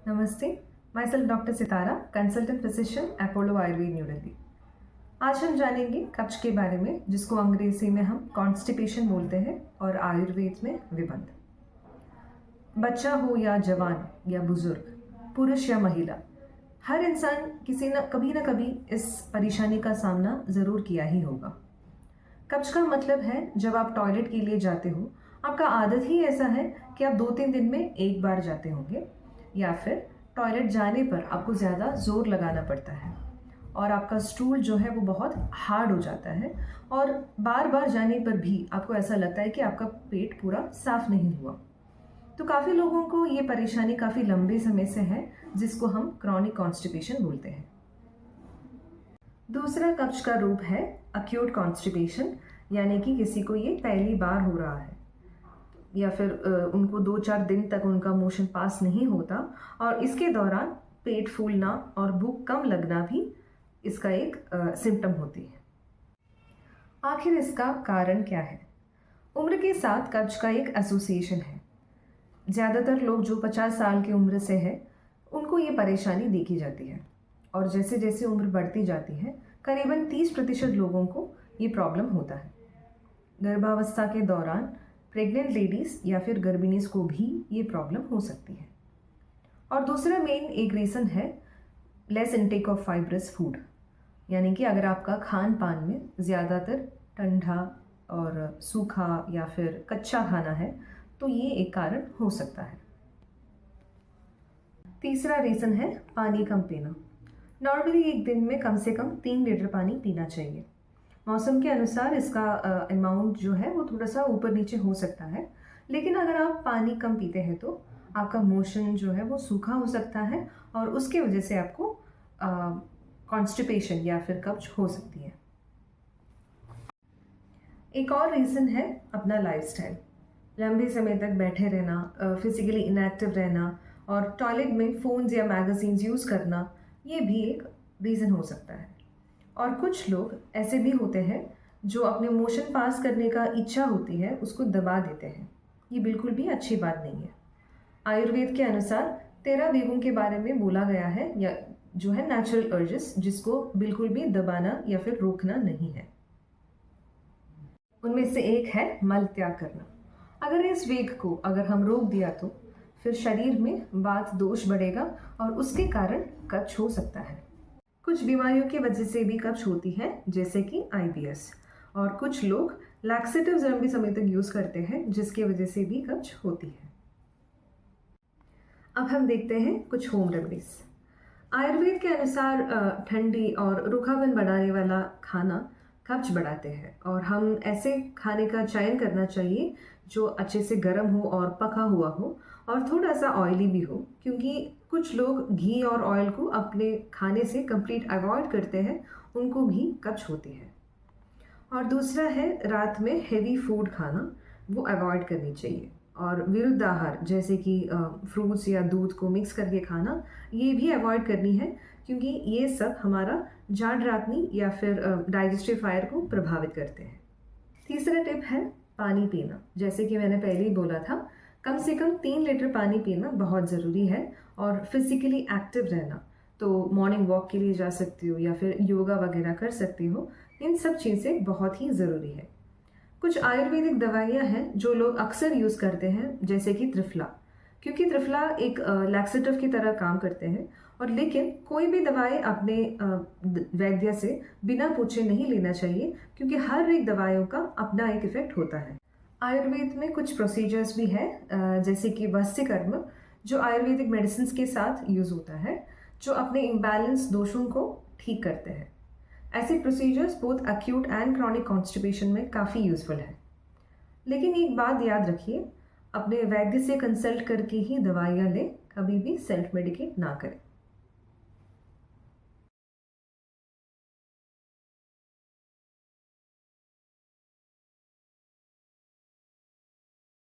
नमस्ते, my self doctor Sitara, consultant physician, Apollo Ayurveda, new Delhi. आज हम जानेंगे कब्ज के बारे में, जिसको अंग्रेजी में हम कॉन्स्टिपेशन बोलते हैं और आयुर्वेद में विबंध। बच्चा हो या जवान या बुजुर्ग, पुरुष या महिला, हर इंसान कभी ना कभी इस परेशानी का सामना ज़रूर किया ही होगा। कब्ज का मतलब है जब आप टॉयलेट के लिए जाते हो, आपका आदत ही ऐसा है कि आप 2-3 दिन में एक बार जाते होंगे, या फिर टॉयलेट जाने पर आपको ज़्यादा ज़ोर लगाना पड़ता है और आपका स्टूल जो है वो बहुत हार्ड हो जाता है और बार बार जाने पर भी आपको ऐसा लगता है कि आपका पेट पूरा साफ नहीं हुआ। तो काफ़ी लोगों को ये परेशानी काफ़ी लंबे समय से है, जिसको हम क्रॉनिक कॉन्स्टिपेशन बोलते हैं। दूसरा कब्ज का रूप है अक्यूट कॉन्स्टिपेशन, यानी कि किसी को ये पहली बार हो रहा है या फिर उनको 2-4 दिन तक उनका मोशन पास नहीं होता और इसके दौरान पेट फूलना और भूख कम लगना भी इसका एक सिम्टम होती है। आखिर इसका कारण क्या है? उम्र के साथ कब्ज का एक एसोसिएशन है। ज़्यादातर लोग जो 50 साल की उम्र से है उनको ये परेशानी देखी जाती है और जैसे जैसे उम्र बढ़ती जाती है करीबन 30% लोगों को ये प्रॉब्लम होता है। गर्भावस्था के दौरान प्रेग्नेंट लेडीज़ या फिर गर्भिणीज़ को भी ये प्रॉब्लम हो सकती है। और दूसरा मेन एक रीज़न है less intake of fibrous food, यानी कि अगर आपका खान पान में ज़्यादातर ठंडा और सूखा या फिर कच्चा खाना है तो ये एक कारण हो सकता है। तीसरा रीज़न है पानी कम पीना। नॉर्मली एक दिन में कम से कम 3 लीटर पानी पीना चाहिए। मौसम के अनुसार इसका अमाउंट जो है वो थोड़ा सा ऊपर नीचे हो सकता है, लेकिन अगर आप पानी कम पीते हैं तो आपका मोशन जो है वो सूखा हो सकता है और उसके वजह से आपको कॉन्स्टिपेशन या फिर कब्ज हो सकती है। एक और रीज़न है अपना लाइफस्टाइल। लंबे समय तक बैठे रहना, फिजिकली इनएक्टिव रहना और टॉयलेट में फ़ोन्स या मैगज़ीन्स यूज़ करना, ये भी एक रीज़न हो सकता है। और कुछ लोग ऐसे भी होते हैं जो अपने मोशन पास करने का इच्छा होती है उसको दबा देते हैं। ये बिल्कुल भी अच्छी बात नहीं है। आयुर्वेद के अनुसार 13 वेगों के बारे में बोला गया है, या जो है नेचुरल अर्जेस, जिसको बिल्कुल भी दबाना या फिर रोकना नहीं है। उनमें से एक है मल त्याग करना। अगर इस वेग को अगर हम रोक दिया तो फिर शरीर में वात दोष बढ़ेगा और उसके कारण कब्ज हो सकता है। कुछ बीमारियों की वजह से भी कब्ज होती है, जैसे कि IBS, और कुछ लोग लैक्सेटिव्स लंबे समय तक यूज़ करते हैं जिसकी वजह से भी कब्ज होती है। अब हम देखते हैं कुछ होम रेमेडीज। आयुर्वेद के अनुसार ठंडी और रूखापन बढ़ाने वाला खाना कब्ज बढ़ाते हैं और हम ऐसे खाने का चयन करना चाहिए जो अच्छे से गर्म हो और पका हुआ हो और थोड़ा सा ऑयली भी हो, क्योंकि कुछ लोग घी और ऑयल को अपने खाने से कंप्लीट अवॉइड करते हैं, उनको भी कब्ज होती है। और दूसरा है रात में हेवी फूड खाना, वो अवॉइड करनी चाहिए। और विरुद्ध आहार जैसे कि फ्रूट्स या दूध को मिक्स करके खाना, ये भी अवॉइड करनी है, क्योंकि ये सब हमारा जाड़रातनी या फिर डाइजेस्टिव फायर को प्रभावित करते हैं। तीसरा टिप है पानी पीना। जैसे कि मैंने पहले ही बोला था, कम से कम 3 लीटर पानी पीना बहुत ज़रूरी है और फिजिकली एक्टिव रहना। तो मॉर्निंग वॉक के लिए जा सकती हो या फिर योगा वगैरह कर सकती हो। इन सब चीज़ें बहुत ही ज़रूरी है। कुछ आयुर्वेदिक दवाइयाँ हैं जो लोग अक्सर यूज़ करते हैं, जैसे कि त्रिफला, क्योंकि त्रिफला एक लैक्सेटिव की तरह काम करते हैं। और लेकिन कोई भी दवाई अपने वैद्य से बिना पूछे नहीं लेना चाहिए, क्योंकि हर एक दवाइयों का अपना एक इफेक्ट होता है। आयुर्वेद में कुछ प्रोसीजर्स भी है, जैसे कि वस्यकर्म, जो आयुर्वेदिक मेडिसिन के साथ यूज़ होता है, जो अपने इम्बैलेंस दोषों को ठीक करते हैं। ऐसे procedures both acute and chronic constipation में काफ़ी यूज़फुल है। लेकिन एक बात याद रखिए, अपने वैद्य से कंसल्ट करके ही दवाइयाँ लें, कभी भी सेल्फ मेडिकेट ना करें।